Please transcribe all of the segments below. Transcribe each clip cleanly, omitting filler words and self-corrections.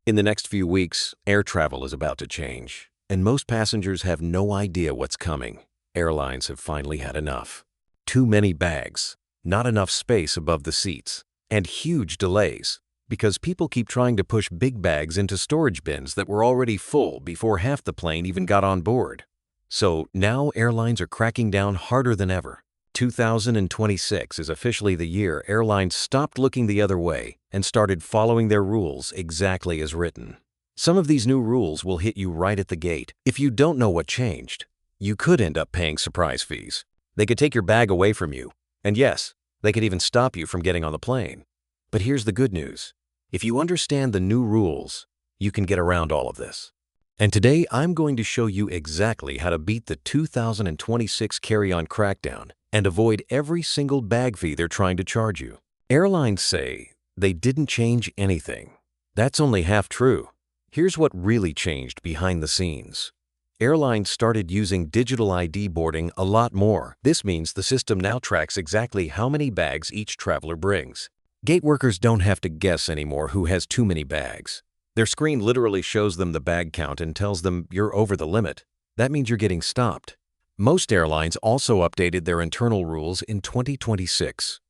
In the next few weeks, air travel is about to change, and most passengers have no idea what's coming. Airlines have finally had enough. Too many bags, not enough space above the seats, and huge delays because people keep trying to push big bags into storage bins that were already full before half the plane even got on board. So now airlines are cracking down harder than ever. 2026 is officially the year airlines stopped looking the other way and started following their rules exactly as written. Some of these new rules will hit you right at the gate. If you don't know what changed, you could end up paying surprise fees. They could take your bag away from you, and yes, they could even stop you from getting on the plane. But here's the good news. If you understand the new rules, you can get around all of this. And today I'm going to show you exactly how to beat the 2026 carry-on crackdown and avoid every single bag fee they're trying to charge you. Airlines say they didn't change anything. That's only half true. Here's what really changed behind the scenes. Airlines started using digital ID boarding a lot more. This means the system now tracks exactly how many bags each traveler brings. Gate workers don't have to guess anymore who has too many bags. Their screen literally shows them the bag count and tells them you're over the limit. That means you're getting stopped. Most airlines also updated their internal rules in 2026.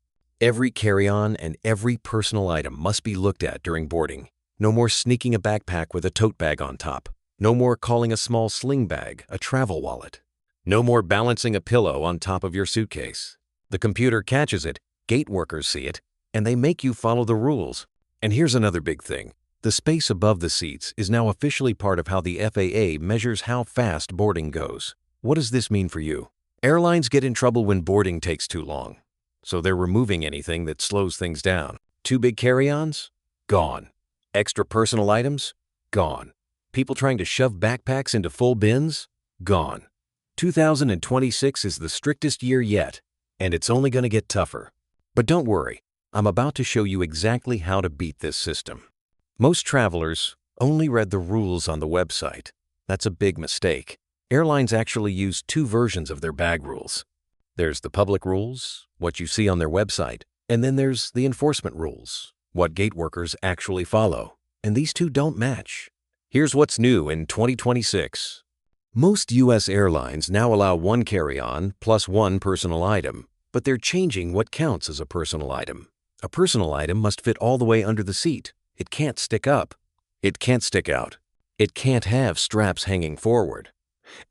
Every carry-on and every personal item must be looked at during boarding. No more sneaking a backpack with a tote bag on top. No more calling a small sling bag a travel wallet. No more balancing a pillow on top of your suitcase. The computer catches it, gate workers see it, and they make you follow the rules. And here's another big thing. The space above the seats is now officially part of how the FAA measures how fast boarding goes. What does this mean for you? Airlines get in trouble when boarding takes too long, so they're removing anything that slows things down. Too big carry-ons? Gone. Extra personal items? Gone. People trying to shove backpacks into full bins? Gone. 2026 is the strictest year yet, and it's only going to get tougher. But don't worry, I'm about to show you exactly how to beat this system. Most travelers only read the rules on the website. That's a big mistake. Airlines actually use two versions of their bag rules. There's the public rules, what you see on their website, and then there's the enforcement rules, what gate workers actually follow. And these two don't match. Here's what's new in 2026. Most U.S. airlines now allow one carry-on plus one personal item, but they're changing what counts as a personal item. A personal item must fit all the way under the seat. It can't stick up. It can't stick out. It can't have straps hanging forward.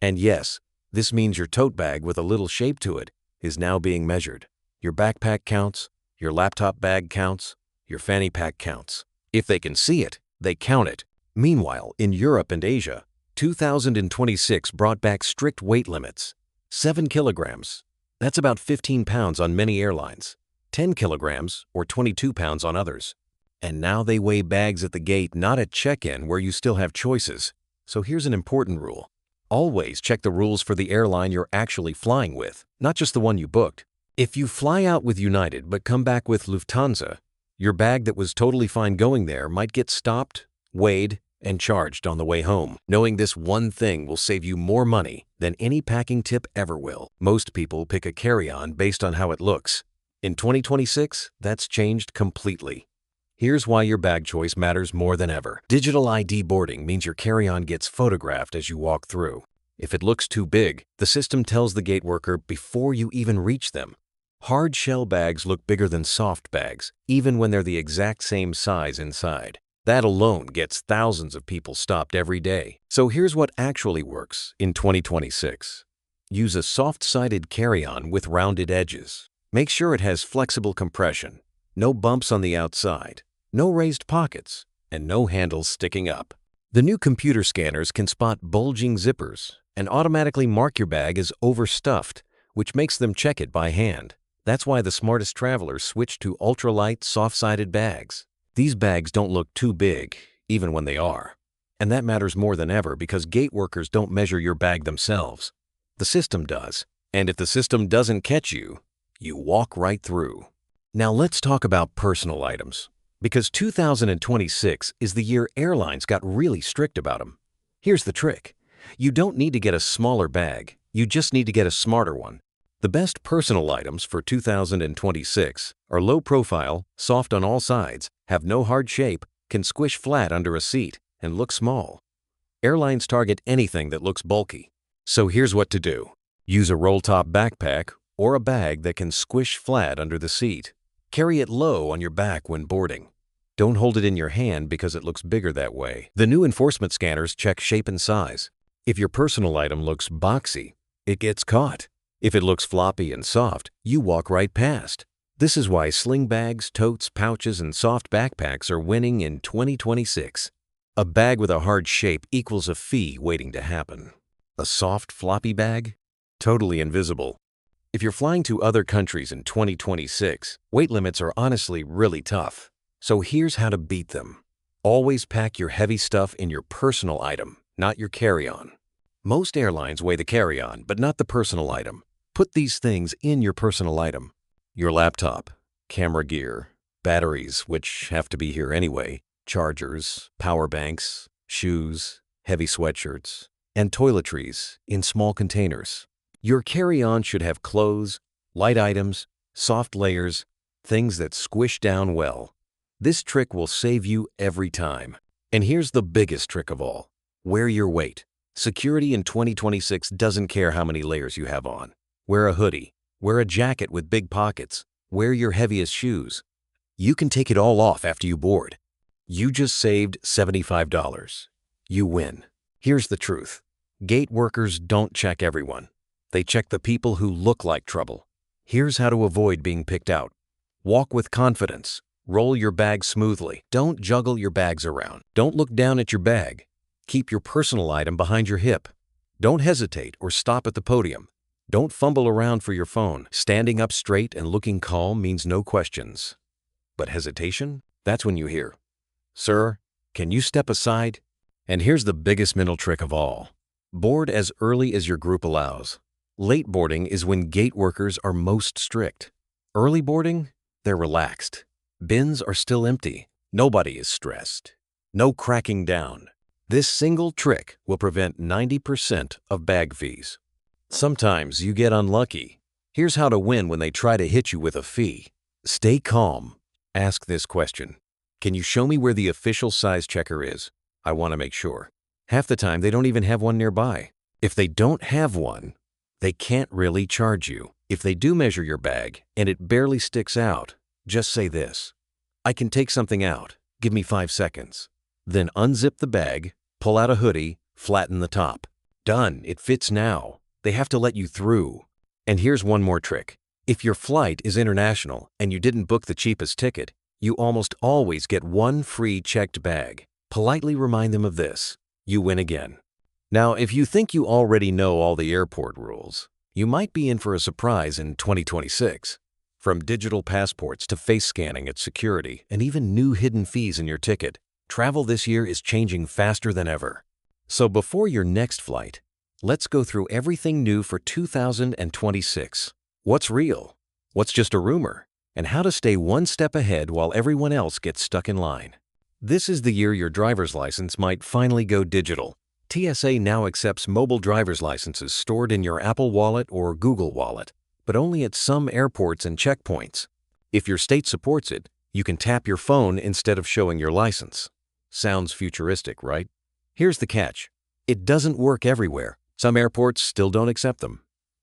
And yes, this means your tote bag with a little shape to it is now being measured. Your backpack counts, your laptop bag counts, your fanny pack counts. If they can see it, they count it. Meanwhile, in Europe and Asia, 2026 brought back strict weight limits. 7 kilograms, that's about 15 pounds on many airlines. 10 kilograms, or 22 pounds on others. And now they weigh bags at the gate, not at check-in where you still have choices. So here's an important rule. Always check the rules for the airline you're actually flying with, not just the one you booked. If you fly out with United but come back with Lufthansa, your bag that was totally fine going there might get stopped, weighed, and charged on the way home. Knowing this one thing will save you more money than any packing tip ever will. Most people pick a carry-on based on how it looks. In 2026, that's changed completely. Here's why your bag choice matters more than ever. Digital ID boarding means your carry-on gets photographed as you walk through. If it looks too big, the system tells the gate worker before you even reach them. Hard shell bags look bigger than soft bags, even when they're the exact same size inside. That alone gets thousands of people stopped every day. So here's what actually works in 2026. Use a soft-sided carry-on with rounded edges. Make sure it has flexible compression, no bumps on the outside, no raised pockets, and no handles sticking up. The new computer scanners can spot bulging zippers and automatically mark your bag as overstuffed, which makes them check it by hand. That's why the smartest travelers switch to ultralight, soft-sided bags. These bags don't look too big, even when they are. And that matters more than ever because gate workers don't measure your bag themselves. The system does. And if the system doesn't catch you, you walk right through. Now let's talk about personal items, because 2026 is the year airlines got really strict about them. Here's the trick. You don't need to get a smaller bag, you just need to get a smarter one. The best personal items for 2026 are low profile, soft on all sides, have no hard shape, can squish flat under a seat and look small. Airlines target anything that looks bulky. So here's what to do. Use a roll-top backpack or a bag that can squish flat under the seat. Carry it low on your back when boarding. Don't hold it in your hand because it looks bigger that way. The new enforcement scanners check shape and size. If your personal item looks boxy, it gets caught. If it looks floppy and soft, you walk right past. This is why sling bags, totes, pouches, and soft backpacks are winning in 2026. A bag with a hard shape equals a fee waiting to happen. A soft, floppy bag? Totally invisible. If you're flying to other countries in 2026, weight limits are honestly really tough. So here's how to beat them. Always pack your heavy stuff in your personal item, not your carry-on. Most airlines weigh the carry-on, but not the personal item. Put these things in your personal item. Your laptop, camera gear, batteries, which have to be here anyway, chargers, power banks, shoes, heavy sweatshirts, and toiletries in small containers. Your carry-on should have clothes, light items, soft layers, things that squish down well. This trick will save you every time. And here's the biggest trick of all. Wear your weight. Security in 2026 doesn't care how many layers you have on. Wear a hoodie. Wear a jacket with big pockets. Wear your heaviest shoes. You can take it all off after you board. You just saved $75. You win. Here's the truth. Gate workers don't check everyone. They check the people who look like trouble. Here's how to avoid being picked out. Walk with confidence. Roll your bag smoothly. Don't juggle your bags around. Don't look down at your bag. Keep your personal item behind your hip. Don't hesitate or stop at the podium. Don't fumble around for your phone. Standing up straight and looking calm means no questions. But hesitation? That's when you hear, "Sir, can you step aside?" And here's the biggest mental trick of all. Board as early as your group allows. Late boarding is when gate workers are most strict. Early boarding? They're relaxed. Bins are still empty. Nobody is stressed. No cracking down. This single trick will prevent 90% of bag fees. Sometimes you get unlucky. Here's how to win when they try to hit you with a fee. Stay calm. Ask this question. Can you show me where the official size checker is? I want to make sure. Half the time, they don't even have one nearby. If they don't have one, they can't really charge you. If they do measure your bag and it barely sticks out, just say this: "I can take something out. Give me 5 seconds." Then unzip the bag, pull out a hoodie, flatten the top. Done. It fits now. They have to let you through. And here's one more trick. If your flight is international and you didn't book the cheapest ticket, you almost always get one free checked bag. Politely remind them of this. You win again. Now, if you think you already know all the airport rules, you might be in for a surprise in 2026. From digital passports to face scanning at security and even new hidden fees in your ticket, travel this year is changing faster than ever. So before your next flight, let's go through everything new for 2026. What's real? What's just a rumor? And how to stay one step ahead while everyone else gets stuck in line. This is the year your driver's license might finally go digital. TSA now accepts mobile driver's licenses stored in your Apple Wallet or Google Wallet, but only at some airports and checkpoints. If your state supports it, you can tap your phone instead of showing your license. Sounds futuristic, right? Here's the catch. It doesn't work everywhere. Some airports still don't accept them.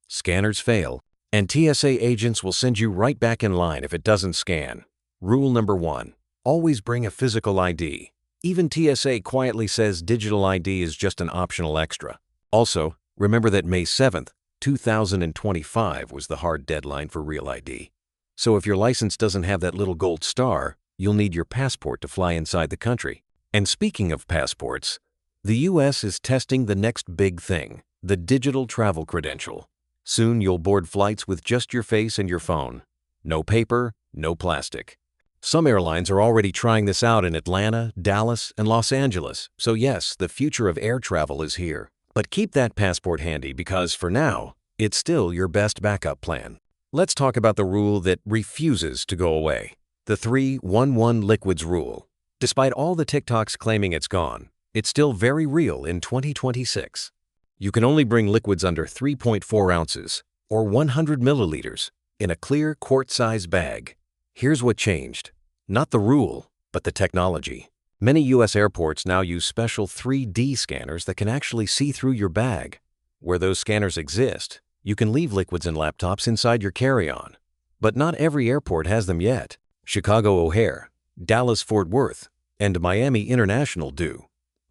Scanners fail, and TSA agents will send you right back in line if it doesn't scan. Rule number 1. Always bring a physical ID. Even TSA quietly says digital ID is just an optional extra. Also, remember that May 7th, 2025 was the hard deadline for real ID. So if your license doesn't have that little gold star, you'll need your passport to fly inside the country. And speaking of passports, the US is testing the next big thing, the digital travel credential. Soon you'll board flights with just your face and your phone. No paper, no plastic. Some airlines are already trying this out in Atlanta, Dallas, and Los Angeles. So yes, the future of air travel is here. But keep that passport handy because for now, it's still your best backup plan. Let's talk about the rule that refuses to go away. The 3-1-1 liquids rule. Despite all the TikToks claiming it's gone, it's still very real in 2026. You can only bring liquids under 3.4 ounces or 100 milliliters in a clear quart-size bag. Here's what changed. Not the rule, but the technology. Many U.S. airports now use special 3D scanners that can actually see through your bag. Where those scanners exist, you can leave liquids and laptops inside your carry-on. But not every airport has them yet. Chicago O'Hare, Dallas Fort Worth, and Miami International do.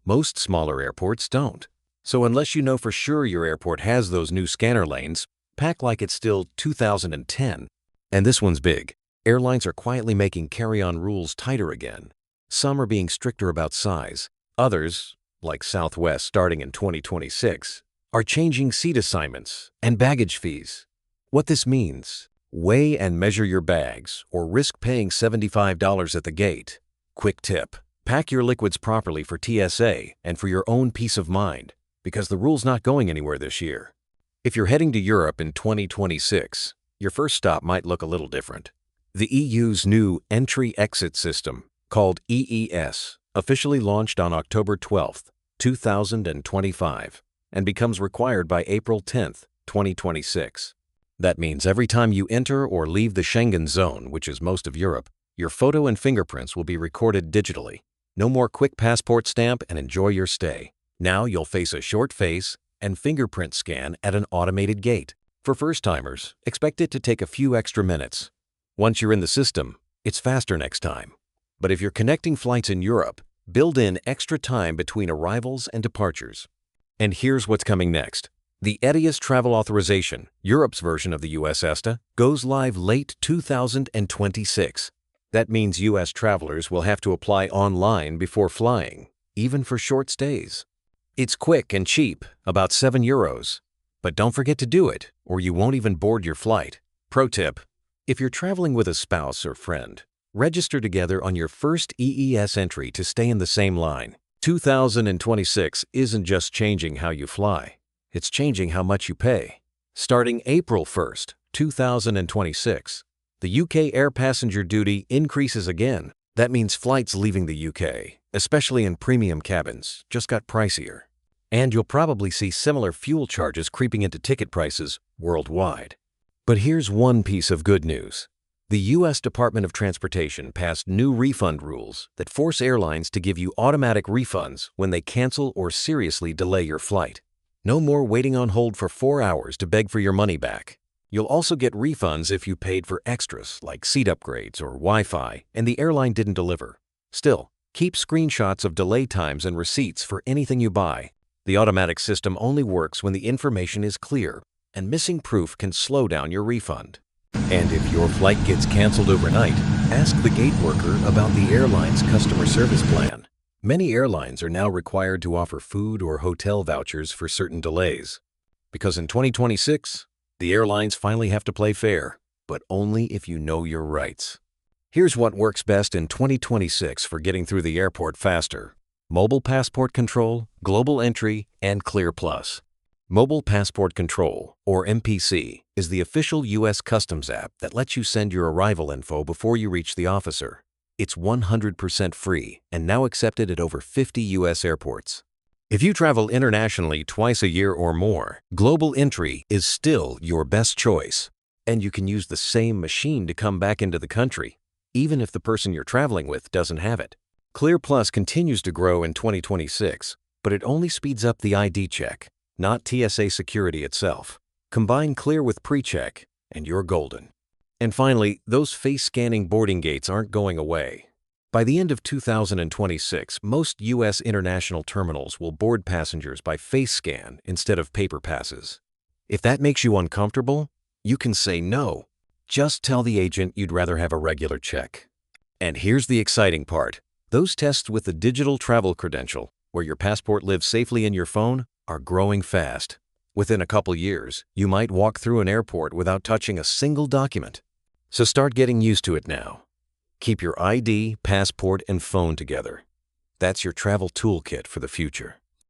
Most smaller airports don't. So unless you know for sure your airport has those new scanner lanes, pack like it's still 2010. And this one's big. Airlines are quietly making carry-on rules tighter again. Some are being stricter about size. Others, like Southwest starting in 2026, are changing seat assignments and baggage fees. What this means: weigh and measure your bags or risk paying $75 at the gate. Quick tip: pack your liquids properly for TSA and for your own peace of mind, because the rule's not going anywhere this year. If you're heading to Europe in 2026, your first stop might look a little different. The EU's new entry-exit system, called EES, officially launched on October 12, 2025, and becomes required by April 10, 2026. That means every time you enter or leave the Schengen zone, which is most of Europe, your photo and fingerprints will be recorded digitally. No more quick passport stamp and enjoy your stay. Now you'll face a short face and fingerprint scan at an automated gate. For first-timers, expect it to take a few extra minutes. Once you're in the system, it's faster next time. But if you're connecting flights in Europe, build in extra time between arrivals and departures. And here's what's coming next. The ETIAS Travel Authorization, Europe's version of the US ESTA, goes live late 2026. That means US travelers will have to apply online before flying, even for short stays. It's quick and cheap, about €7. But don't forget to do it, or you won't even board your flight. Pro tip: if you're traveling with a spouse or friend, register together on your first EES entry to stay in the same line. 2026 isn't just changing how you fly, it's changing how much you pay. Starting April 1st, 2026, the UK air passenger duty increases again. That means flights leaving the UK, especially in premium cabins, just got pricier. And you'll probably see similar fuel charges creeping into ticket prices worldwide. But here's one piece of good news. The U.S. Department of Transportation passed new refund rules that force airlines to give you automatic refunds when they cancel or seriously delay your flight. No more waiting on hold for 4 hours to beg for your money back. You'll also get refunds if you paid for extras like seat upgrades or Wi-Fi and the airline didn't deliver. Still, keep screenshots of delay times and receipts for anything you buy. The automatic system only works when the information is clear, and missing proof can slow down your refund. And if your flight gets canceled overnight, ask the gate worker about the airline's customer service plan. Many airlines are now required to offer food or hotel vouchers for certain delays. Because in 2026, the airlines finally have to play fair, but only if you know your rights. Here's what works best in 2026 for getting through the airport faster: Mobile Passport Control, Global Entry, and Clear Plus. Mobile Passport Control, or MPC, is the official U.S. Customs app that lets you send your arrival info before you reach the officer. It's 100% free and now accepted at over 50 U.S. airports. If you travel internationally twice a year or more, Global Entry is still your best choice. And you can use the same machine to come back into the country, even if the person you're traveling with doesn't have it. Clear Plus continues to grow in 2026, but it only speeds up the ID check, not TSA security itself. Combine Clear with PreCheck, and you're golden. And finally, those face-scanning boarding gates aren't going away. By the end of 2026, most U.S. international terminals will board passengers by face scan instead of paper passes. If that makes you uncomfortable, you can say no. Just tell the agent you'd rather have a regular check. And here's the exciting part. Those tests with the digital travel credential, where your passport lives safely in your phone, are growing fast. Within a couple years, you might walk through an airport without touching a single document. So start getting used to it now. Keep your ID, passport, and phone together. That's your travel toolkit for the future.